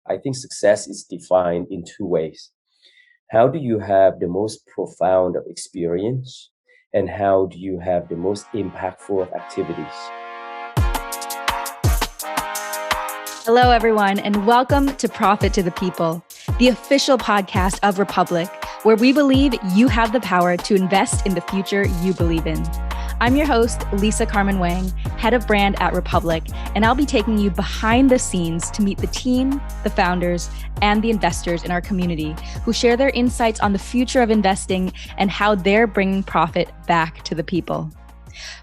I think success is defined in two ways. How do you have the most profound of experience? And how do you have the most impactful of activities? Hello, everyone, and welcome to Profit to the People, the official podcast of Republic, where we believe you have the power to invest in the future you believe in. I'm your host, Lisa Carmen Wang, head of brand at Republic, and I'll be taking you behind the scenes to meet the team, the founders, and the investors in our community who share their insights on the future of investing and how they're bringing profit back to the people.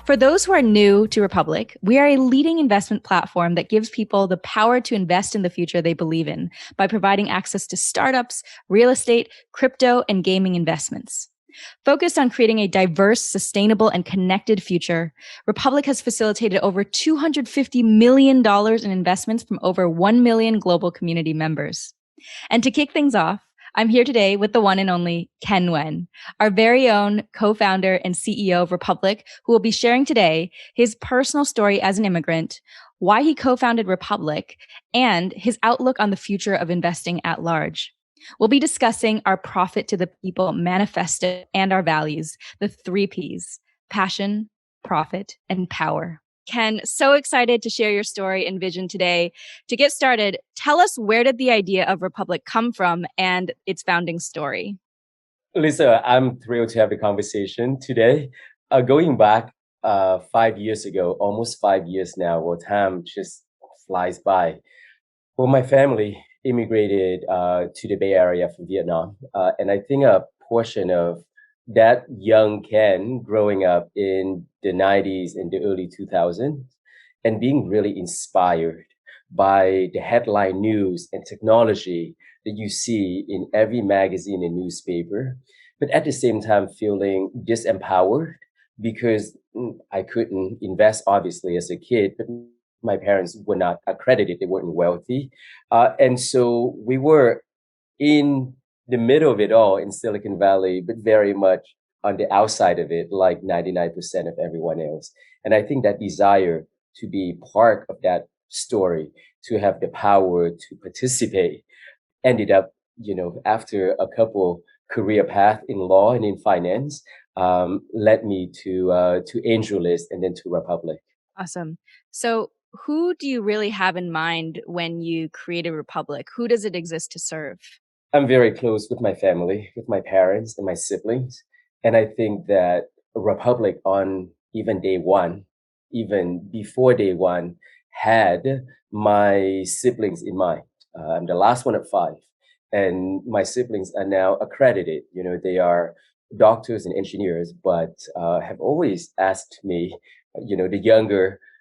For those who are new to Republic, we are a leading investment platform that gives people the power to invest in the future they believe in by providing access to startups, real estate, crypto, and gaming investments. Focused on creating a diverse, sustainable, and connected future, Republic has facilitated over $250 million in investments from over 1 million global community members. And to kick things off, I'm here today with the one and only Ken Nguyen, our very own co-founder and CEO of Republic, who will be sharing today his personal story as an immigrant, why he co-founded Republic, and his outlook on the future of investing at large. We'll be discussing our Profit to the People manifesto and our values, the 3 Ps: passion, profit, and power. Ken, so excited to share your story and vision today. To get started, tell us, where did the idea of Republic come from and its founding story? Lisa, I'm thrilled to have the conversation today. Going back 5 years ago, almost 5 years now, well, time just flies by. Well, my family immigrated to the Bay Area from Vietnam. And I think a portion of that young Ken growing up in the 90s and the early 2000s and being really inspired by the headline news and technology that you see in every magazine and newspaper, but at the same time feeling disempowered because I couldn't invest, obviously, as a kid, but my parents were not accredited, they weren't wealthy. And so we were in the middle of it all in Silicon Valley, but very much on the outside of it, like 99% of everyone else. And I think that desire to be part of that story, to have the power to participate, ended up, after a couple career path in law and in finance, led me to AngelList and then to Republic. Awesome. So who do you really have in mind when you create a Republic? Who does it exist to serve? I'm very close with my family, with my parents and my siblings. And I think that Republic on even day one, even before day one, had my siblings in mind. I'm the last one of 5. And my siblings are now accredited. They are doctors and engineers, but have always asked me,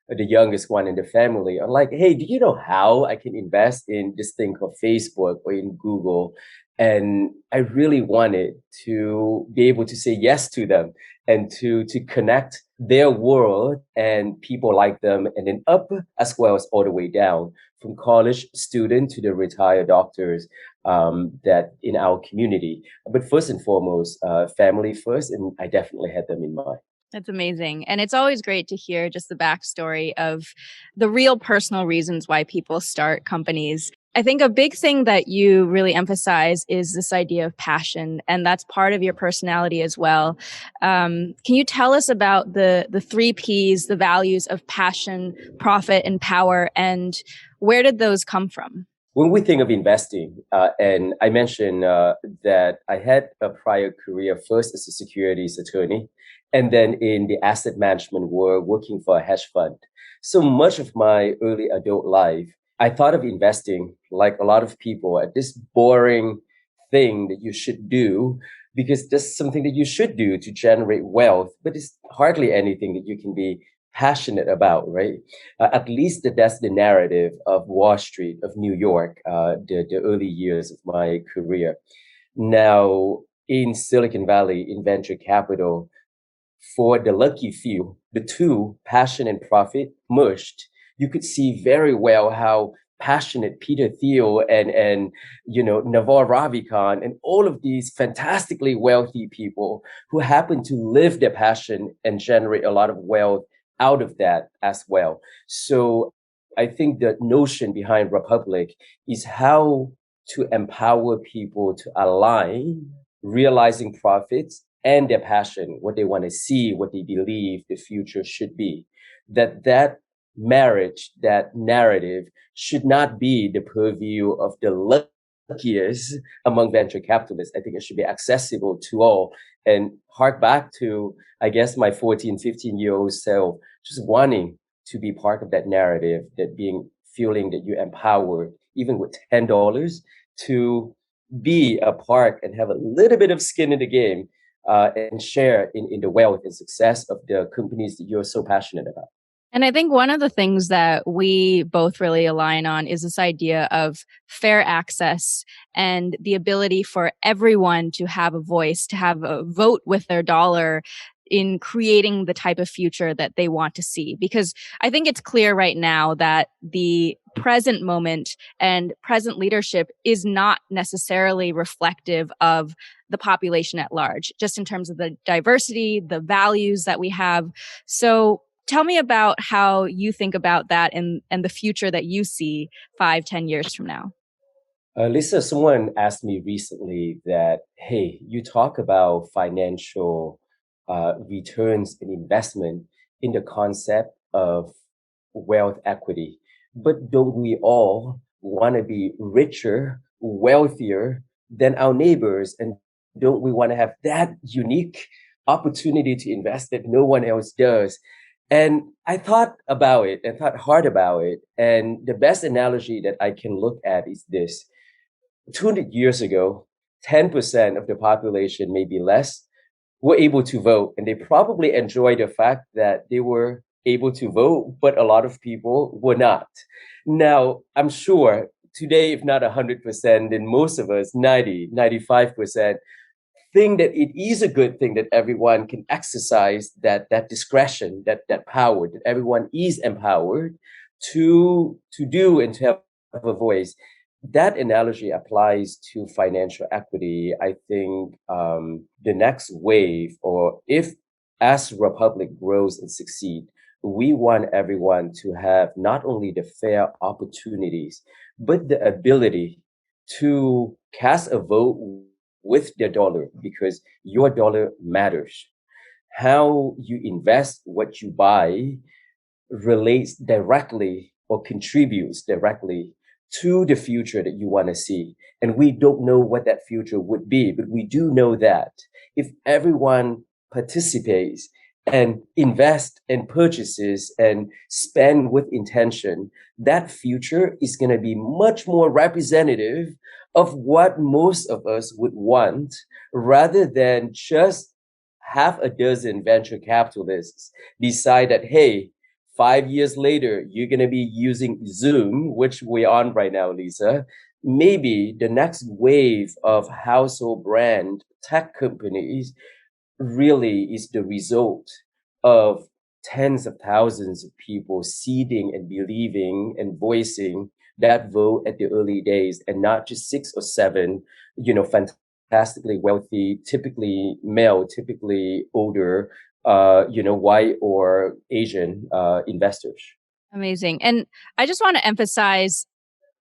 the youngest one in the family, are like, hey, do you know how I can invest in this thing called Facebook or in Google? And I really wanted to be able to say yes to them and to connect their world and people like them, and then up as well as all the way down, from college student to the retired doctors that in our community. But first and foremost, family first, and I definitely had them in mind. That's amazing. And it's always great to hear just the backstory of the real personal reasons why people start companies. I think a big thing that you really emphasize is this idea of passion, and that's part of your personality as well. Can you tell us about the 3 Ps, the values of passion, profit, and power, and where did those come from? When we think of investing, and I mentioned that I had a prior career first as a securities attorney, and then in the asset management world, working for a hedge fund. So much of my early adult life, I thought of investing, like a lot of people, at this boring thing that you should do because that's something that you should do to generate wealth, but it's hardly anything that you can be passionate about, right? At least that's the narrative of Wall Street, of New York, the early years of my career. Now, in Silicon Valley, in venture capital, for the lucky few, the two, passion and profit, merged. You could see very well how passionate Peter Thiel and Navar Ravikant and all of these fantastically wealthy people who happen to live their passion and generate a lot of wealth out of that as well. So I think the notion behind Republic is how to empower people to align realizing profits and their passion, what they want to see, what they believe the future should be. That marriage, that narrative should not be the purview of the luckiest among venture capitalists. I think it should be accessible to all and hark back to, I guess, my 14, 15-year-old self, just wanting to be part of that narrative, that being feeling that you're empowered, even with $10, to be a part and have a little bit of skin in the game and share in the wealth and success of the companies that you're so passionate about. And I think one of the things that we both really align on is this idea of fair access and the ability for everyone to have a voice, to have a vote with their dollar in creating the type of future that they want to see. Because I think it's clear right now that the present moment and present leadership is not necessarily reflective of the population at large, just in terms of the diversity, the values that we have. So tell me about how you think about that and the future that you see 5, 10 years from now. Lisa, someone asked me recently that, hey, you talk about financial returns and investment in the concept of wealth equity, but don't we all want to be richer, wealthier than our neighbors? And don't we want to have that unique opportunity to invest that no one else does? And I thought about it and thought hard about it. And the best analogy that I can look at is this. 200 years ago, 10% of the population, maybe less, were able to vote. And they probably enjoyed the fact that they were able to vote, but a lot of people were not. Now, I'm sure today, if not 100%, then most of us, 90, 95%, think that it is a good thing that everyone can exercise that discretion, that power, that everyone is empowered to do and to have a voice. That analogy applies to financial equity. I think the next wave, or if as Republic grows and succeed, we want everyone to have not only the fair opportunities, but the ability to cast a vote with their dollar, because your dollar matters. How you invest, what you buy, relates directly or contributes directly to the future that you want to see. And we don't know what that future would be, but we do know that if everyone participates and invest and purchases and spend with intention, that future is going to be much more representative of what most of us would want, rather than just half a dozen venture capitalists decide that, hey, 5 years later, you're going to be using Zoom, which we're on right now, Lisa. Maybe the next wave of household brand tech companies really is the result of tens of thousands of people seeding and believing and voicing that vote at the early days, and not just 6 or 7, fantastically wealthy, typically male, typically older, white or Asian investors. Amazing. And I just want to emphasize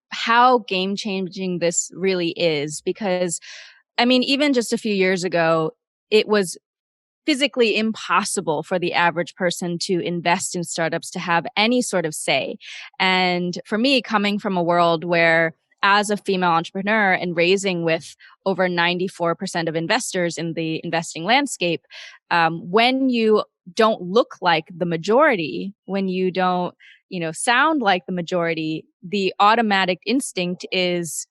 how game changing this really is, because I mean, even just a few years ago, it was physically impossible for the average person to invest in startups, to have any sort of say. And for me, coming from a world where, as a female entrepreneur and raising with over 94% of investors in the investing landscape, when you don't look like the majority, when you don't, sound like the majority, the automatic instinct is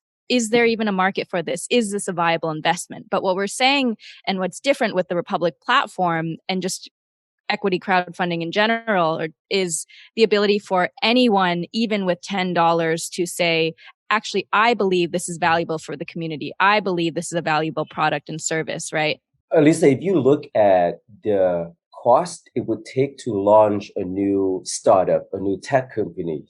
there even a market for this? Is this a viable investment? But what we're saying, and what's different with the Republic platform and just equity crowdfunding in general, is the ability for anyone, even with $10, to say, actually, I believe this is valuable for the community. I believe this is a valuable product and service, right? Lisa, if you look at the cost it would take to launch a new startup, a new tech company,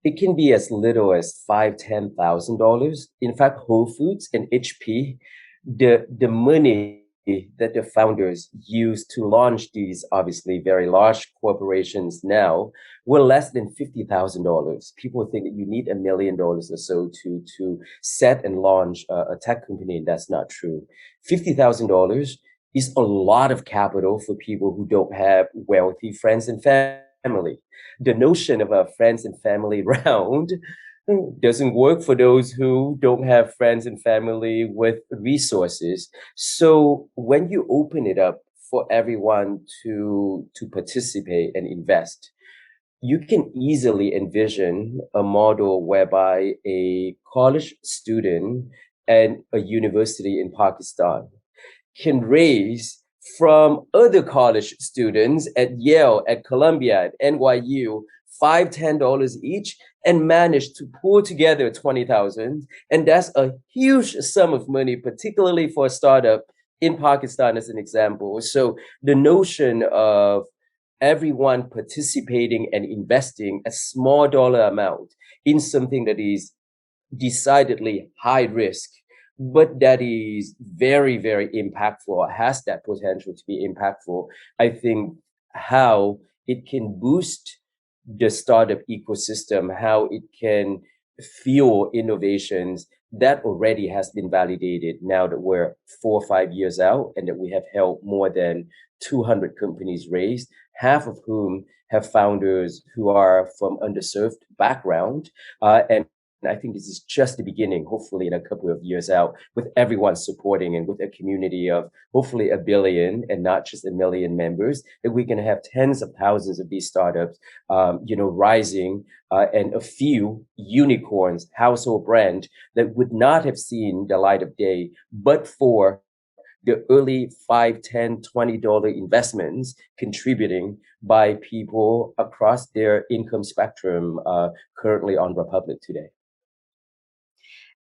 it can be as little as $5,000, $10,000. In fact, Whole Foods and HP, the money that the founders used to launch these obviously very large corporations now were less than $50,000. People think that you need $1 million or so to set and launch a tech company, and that's not true. $50,000 is a lot of capital for people who don't have wealthy friends and family. The notion of a friends and family round doesn't work for those who don't have friends and family with resources. So when you open it up for everyone to participate and invest, you can easily envision a model whereby a college student and a university in Pakistan can raise from other college students at Yale, at Columbia, at NYU, $5, $10 each, and manage to pull together 20,000. And that's a huge sum of money, particularly for a startup in Pakistan, as an example. So the notion of everyone participating and investing a small dollar amount in something that is decidedly high risk, but that is very, very impactful, or has that potential to be impactful. I think how it can boost the startup ecosystem, how it can fuel innovations that already has been validated now that we're 4 or 5 years out and that we have helped more than 200 companies raised, half of whom have founders who are from underserved background. And I think this is just the beginning, hopefully in a couple of years out, with everyone supporting and with a community of hopefully 1 billion and not just 1 million members, that we can have tens of thousands of these startups, rising, and a few unicorns, household brand that would not have seen the light of day, but for the early 5, 10, $20 investments contributing by people across their income spectrum, currently on Republic today.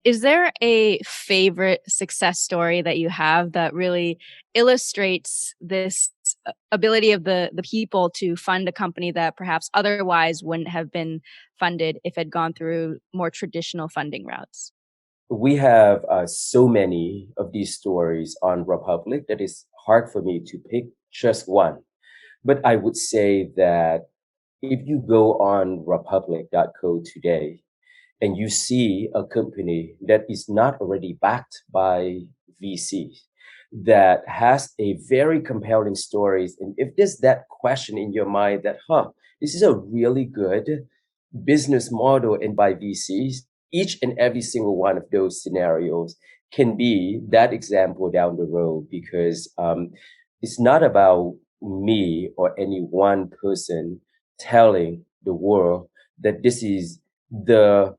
Is there a favorite success story that you have that really illustrates this ability of the people to fund a company that perhaps otherwise wouldn't have been funded if it had gone through more traditional funding routes? We have so many of these stories on Republic that it's hard for me to pick just one. But I would say that if you go on republic.co today, and you see a company that is not already backed by VCs, that has a very compelling stories, and if there's that question in your mind that, this is a really good business model and by VCs, each and every single one of those scenarios can be that example down the road, because it's not about me or any one person telling the world that this is the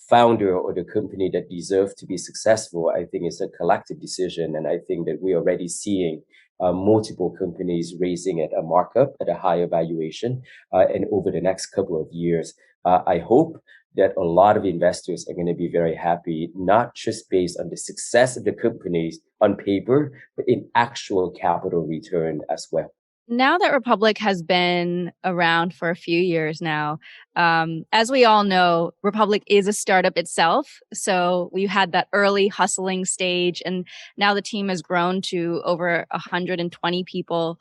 founder or the company that deserve to be successful. I think it's a collective decision. And I think that we're already seeing multiple companies raising at a markup at a higher valuation. And over the next couple of years, I hope that a lot of investors are going to be very happy, not just based on the success of the companies on paper, but in actual capital return as well. Now that Republic has been around for a few years now, as we all know, Republic is a startup itself. So we had that early hustling stage, and now the team has grown to over 120 people.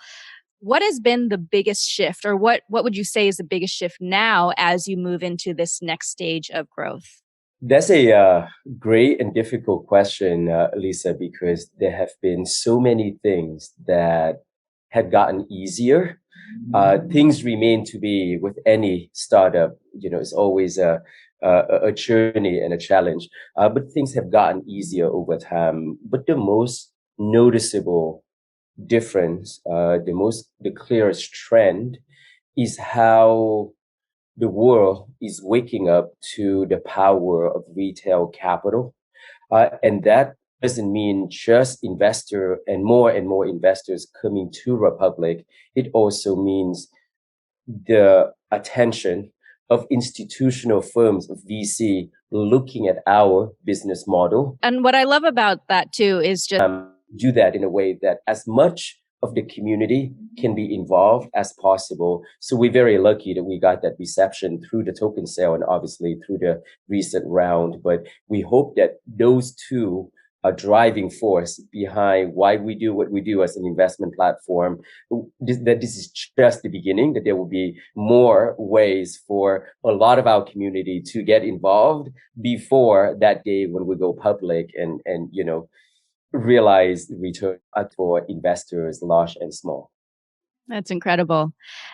What has been the biggest shift, or what would you say is the biggest shift now as you move into this next stage of growth? That's a great and difficult question, Lisa, because there have been so many things that had gotten easier. Things remain to be with any startup. It's always a journey and a challenge. But things have gotten easier over time. But the most noticeable difference, the clearest trend, is how the world is waking up to the power of retail capital. And that doesn't mean just investor and more investors coming to Republic. It also means the attention of institutional firms of VC looking at our business model. And what I love about that too is just Do that in a way that as much of the community can be involved as possible. So we're very lucky that we got that reception through the token sale and obviously through the recent round. But we hope that those two a driving force behind why we do what we do as an investment platform. That this is just the beginning, that there will be more ways for a lot of our community to get involved before that day when we go public and realize the return for investors, large and small. That's incredible.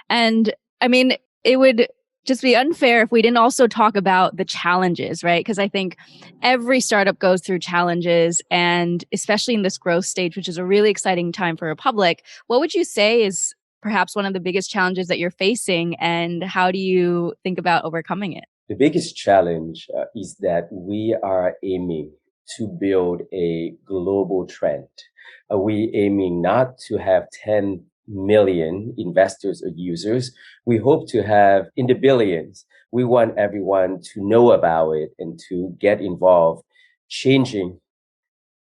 And I mean, it would just be unfair if we didn't also talk about the challenges, right? Because I think every startup goes through challenges, and especially in this growth stage, which is a really exciting time for Republic. What would you say is perhaps one of the biggest challenges that you're facing, and how do you think about overcoming it? The biggest challenge is that we are aiming to build a global trend. We aiming not to have 10 million investors or users. We hope to have in the billions. We want everyone to know about it and to get involved. Changing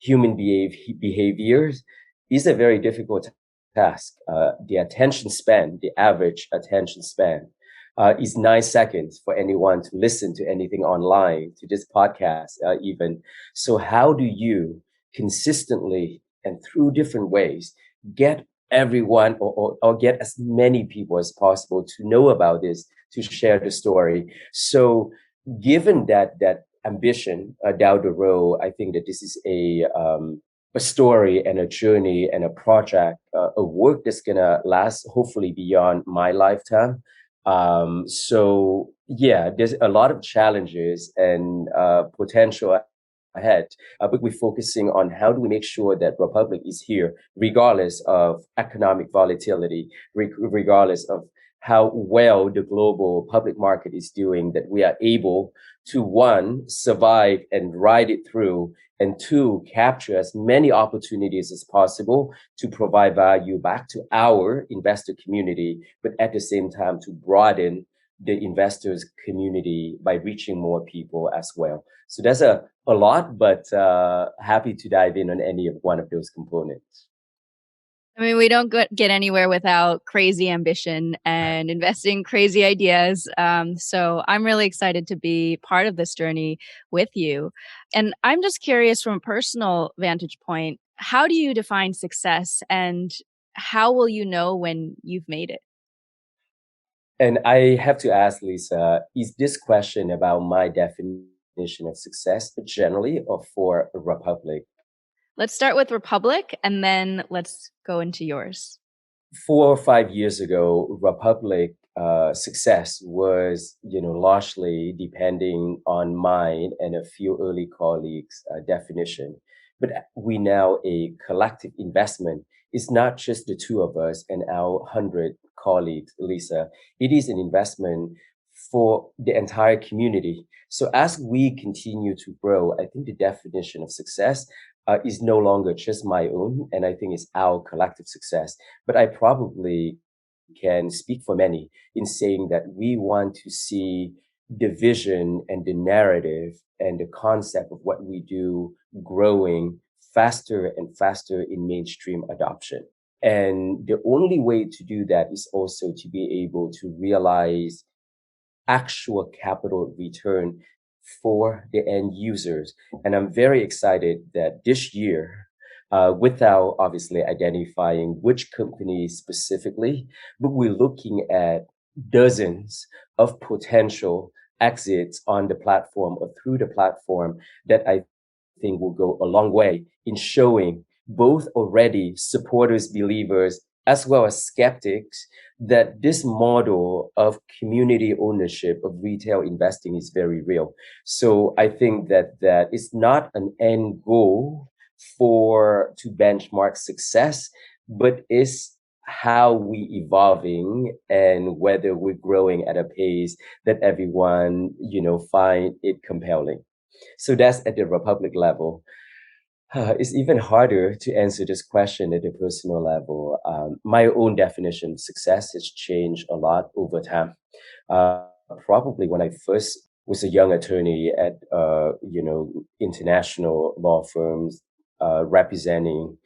human behaviors is a very difficult task. The attention span, the average attention span, is 9 seconds for anyone to listen to anything online, to this podcast, even. So, how do you consistently and through different ways get everyone or get as many people as possible to know about this, to share the story? So, given that ambition down the road, I think that this is a story and a journey and a project, a work that's gonna last hopefully beyond my lifetime. So yeah, there's a lot of challenges and potential ahead, but we're focusing on how do we make sure that Republic is here, regardless of economic volatility, regardless of how well the global public market is doing, that we are able to one, survive and ride it through, and two, capture as many opportunities as possible to provide value back to our investor community, but at the same time to broaden the investors community by reaching more people as well. So that's a lot, but happy to dive in on any of one of those components. I mean, we don't get anywhere without crazy ambition and investing crazy ideas. So I'm really excited to be part of this journey with you. And I'm just curious from a personal vantage point, how do you define success, and how will you know when you've made it? And I have to ask, Lisa, is this question about my definition of success generally or for Republic? Let's start with Republic and then let's go into yours. 4 or 5 years ago, Republic success was, largely depending on mine and a few early colleagues' definition. But we now a collective investment. It's not just the two of us and our 100 colleagues, Lisa. It is an investment for the entire community. So as we continue to grow, I think the definition of success is no longer just my own, and I think it's our collective success. But I probably can speak for many in saying that we want to see the vision and the narrative and the concept of what we do growing faster and faster in mainstream adoption. And the only way to do that is also to be able to realize actual capital return for the end users. And I'm very excited that this year, without obviously identifying which companies specifically, but we're looking at dozens of potential exits on the platform or through the platform that I think will go a long way in showing both already supporters, believers, as well as skeptics that this model of community ownership of retail investing is very real. So I think that is not an end goal for to benchmark success, but is how we evolving and whether we're growing at a pace that everyone find it compelling. So that's at the Republic level. It's even harder to answer this question at a personal level. My own definition of success has changed a lot over time. Uh, Probably when I first was a young attorney at international law firms representing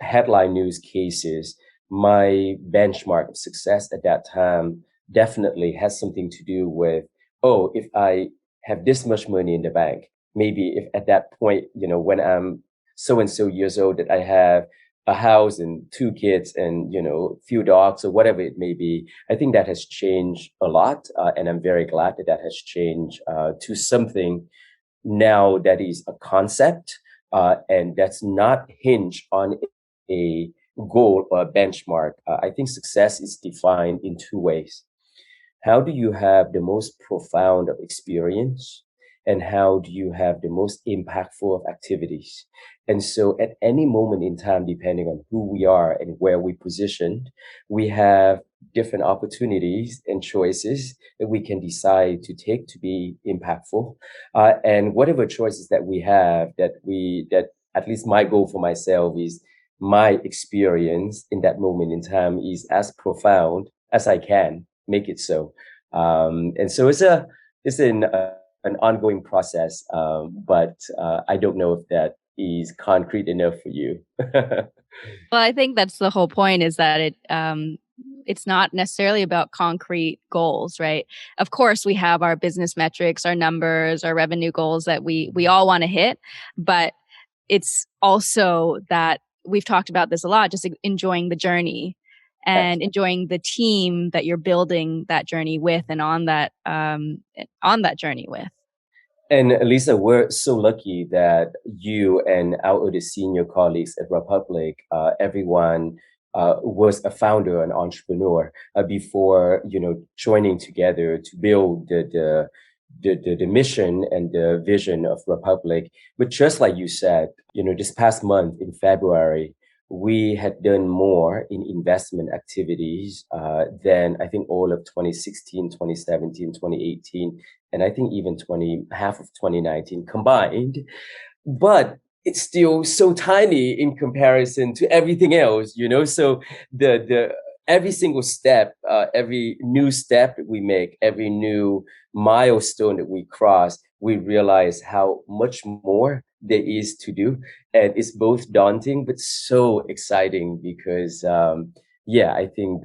headline news cases, my benchmark of success at that time definitely has something to do with, oh, if I have this much money in the bank, maybe if at that point, when I'm so and so years old that I have a house and two kids and few dogs or whatever it may be. I think that has changed a lot, and I'm very glad that that has changed to something now that is a concept, and that's not hinged on a goal or a benchmark. I think success is defined in two ways. How do you have the most profound of experience? And how do you have the most impactful of activities? And so at any moment in time, depending on who we are and where we positioned, we have different opportunities and choices that we can decide to take to be impactful. And whatever choices that we have, that at least my goal for myself is my experience in that moment in time is as profound as I can make it so. And so an ongoing process, but I don't know if that is concrete enough for you. Well, I think that's the whole point is that it's not necessarily about concrete goals, right? Of course, we have our business metrics, our numbers, our revenue goals that we all want to hit, but it's also that we've talked about this a lot, just enjoying the journey and enjoying the team that you're building that journey with and on that journey with. And Lisa, we're so lucky that you and our other senior colleagues at Republic, everyone was a founder, an entrepreneur before joining together to build the mission and the vision of Republic. But just like you said, this past month in February, we had done more in investment activities than I think all of 2016, 2017, 2018, and I think even half of 2019 combined. But it's still so tiny in comparison to everything else, So the every single step, every new step that we make, every new milestone that we cross, we realize how much more there is to do, and it's both daunting but so exciting because, I think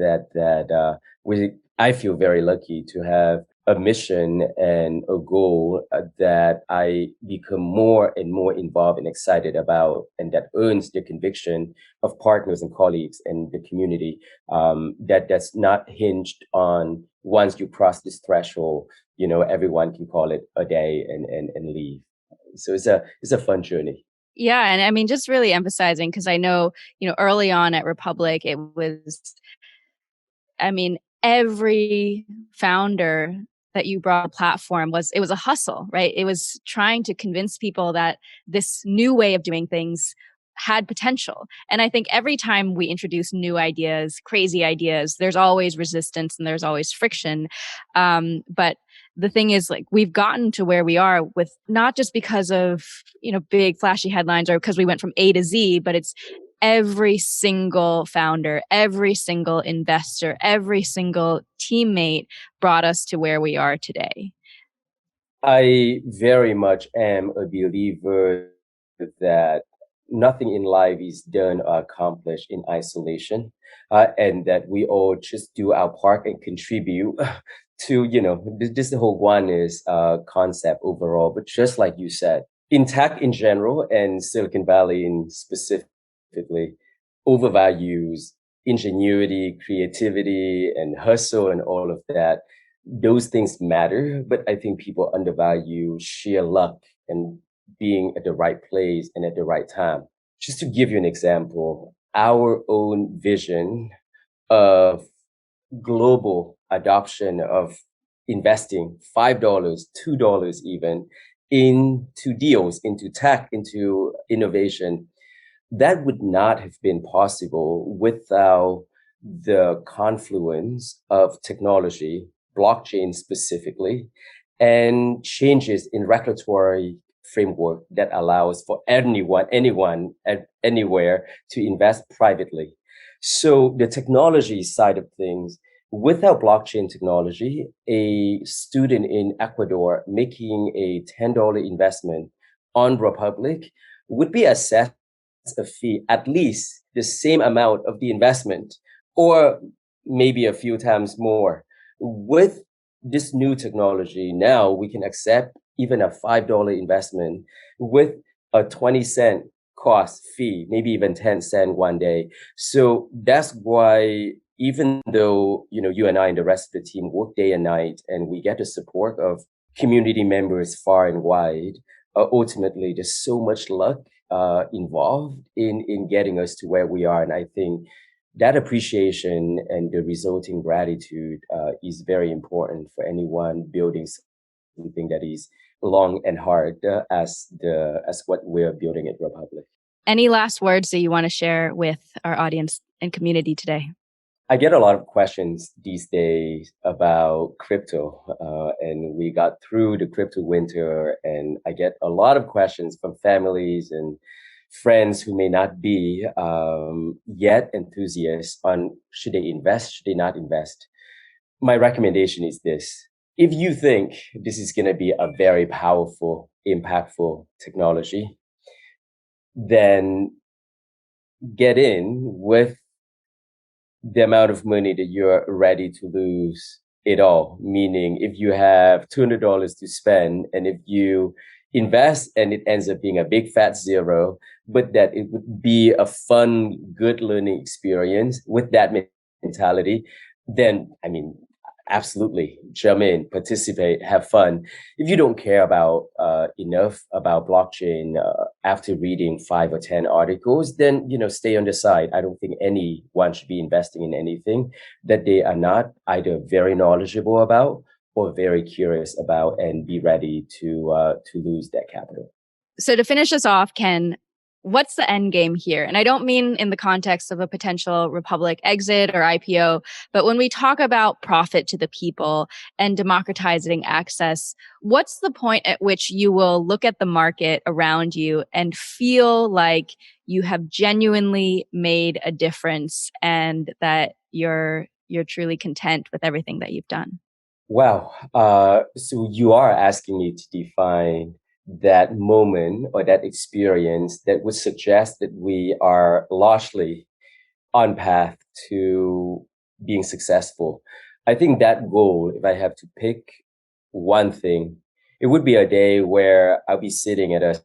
I feel very lucky to have a mission and a goal that I become more and more involved and excited about, and that earns the conviction of partners and colleagues and the community. That's not hinged on once you cross this threshold, everyone can call it a day and leave. So it's a fun journey. Yeah, and I mean, just really emphasizing because I know, early on at Republic, it was, I mean, every founder that you brought a platform it was a hustle, right? It was trying to convince people that this new way of doing things had potential. And I think every time we introduce new ideas, crazy ideas, there's always resistance and there's always friction. But the thing is, like, we've gotten to where we are with not just because of, big flashy headlines or because we went from A to Z, but it's every single founder, every single investor, every single teammate brought us to where we are today. I very much am a believer that nothing in life is done or accomplished in isolation, and that we all just do our part and contribute to, this the whole oneness concept overall. But just like you said, in tech in general and Silicon Valley in specifically, overvalues ingenuity, creativity, and hustle and all of that. Those things matter, but I think people undervalue sheer luck and being at the right place and at the right time. Just to give you an example, our own vision of global adoption of investing $5, $2 even into deals, into tech, into innovation, that would not have been possible without the confluence of technology, blockchain specifically, and changes in regulatory framework that allows for anyone at anywhere to invest privately. So the technology side of things, without blockchain technology, a student in Ecuador making a $10 investment on Republic would be assessed a fee at least the same amount of the investment, or maybe a few times more. With this new technology, now we can accept even a $5 investment with a 20-cent cost fee, maybe even 10 cents one day. So that's why even though, you and I and the rest of the team work day and night and we get the support of community members far and wide, ultimately there's so much luck involved in getting us to where we are. And I think that appreciation and the resulting gratitude is very important for anyone building something that is long and hard as what we're building at Republic. Any last words that you want to share with our audience and community today? I get a lot of questions these days about crypto, and we got through the crypto winter, and I get a lot of questions from families and friends who may not be yet enthusiasts on should they invest, should they not invest. My recommendation is this. If you think this is going to be a very powerful, impactful technology, then get in with the amount of money that you're ready to lose it all. Meaning, if you have $200 to spend, and if you invest and it ends up being a big fat zero, but that it would be a fun, good learning experience with that mentality, then, absolutely jump in, participate, have fun. If you don't care about enough about blockchain after reading 5 or 10 articles, then stay on the side. I don't think anyone should be investing in anything that they are not either very knowledgeable about or very curious about, and be ready to lose that capital. So to finish us off, Ken, what's the end game here? And I don't mean in the context of a potential Republic exit or IPO, but when we talk about profit to the people and democratizing access, what's the point at which you will look at the market around you and feel like you have genuinely made a difference and that you're truly content with everything that you've done? Wow. So you are asking me to define that moment or that experience that would suggest that we are largely on path to being successful. I think that goal, if I have to pick one thing, it would be a day where I'll be sitting at a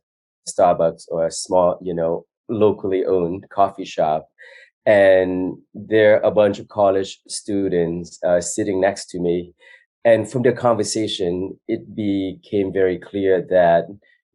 Starbucks or a small, locally owned coffee shop, and there are a bunch of college students sitting next to me. And from the conversation, it became very clear that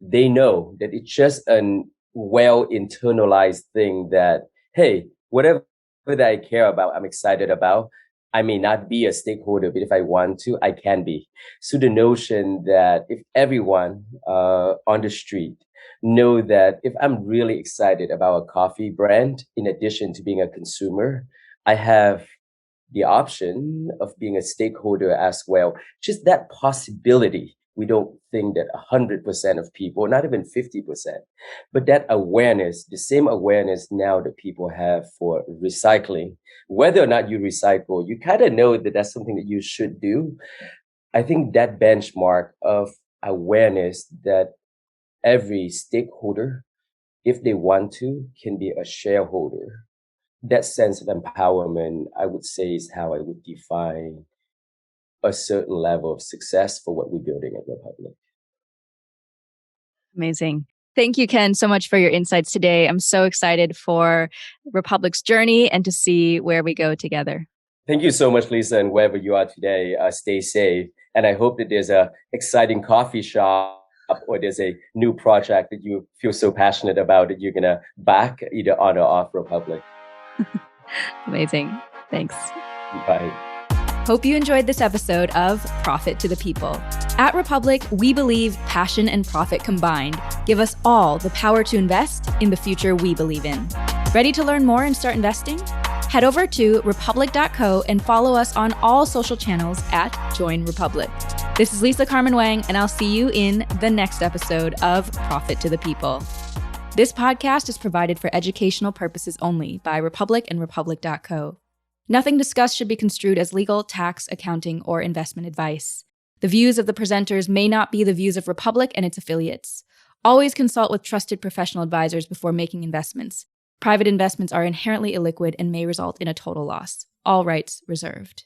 they know that it's just a well internalized thing that, hey, whatever that I care about, I'm excited about. I may not be a stakeholder, but if I want to, I can be. So the notion that if everyone on the street know that if I'm really excited about a coffee brand, in addition to being a consumer, I have the option of being a stakeholder as well. Just that possibility. We don't think that 100% of people, not even 50%, but that awareness, the same awareness now that people have for recycling, whether or not you recycle, you kind of know that that's something that you should do. I think that benchmark of awareness that every stakeholder, if they want to, can be a shareholder. That sense of empowerment, I would say, is how I would define a certain level of success for what we're building at Republic. Amazing. Thank you, Ken, so much for your insights today. I'm so excited for Republic's journey and to see where we go together. Thank you so much, Lisa, and wherever you are today, stay safe. And I hope that there's a exciting coffee shop or there's a new project that you feel so passionate about that you're going to back either on or off Republic. Amazing. Thanks. Bye. Hope you enjoyed this episode of Profit to the People. At Republic, we believe passion and profit combined give us all the power to invest in the future we believe in. Ready to learn more and start investing? Head over to republic.co and follow us on all social channels at Join Republic. This is Lisa Carmen Wang, and I'll see you in the next episode of Profit to the People. This podcast is provided for educational purposes only by Republic and republic.co. Nothing discussed should be construed as legal, tax, accounting, or investment advice. The views of the presenters may not be the views of Republic and its affiliates. Always consult with trusted professional advisors before making investments. Private investments are inherently illiquid and may result in a total loss. All rights reserved.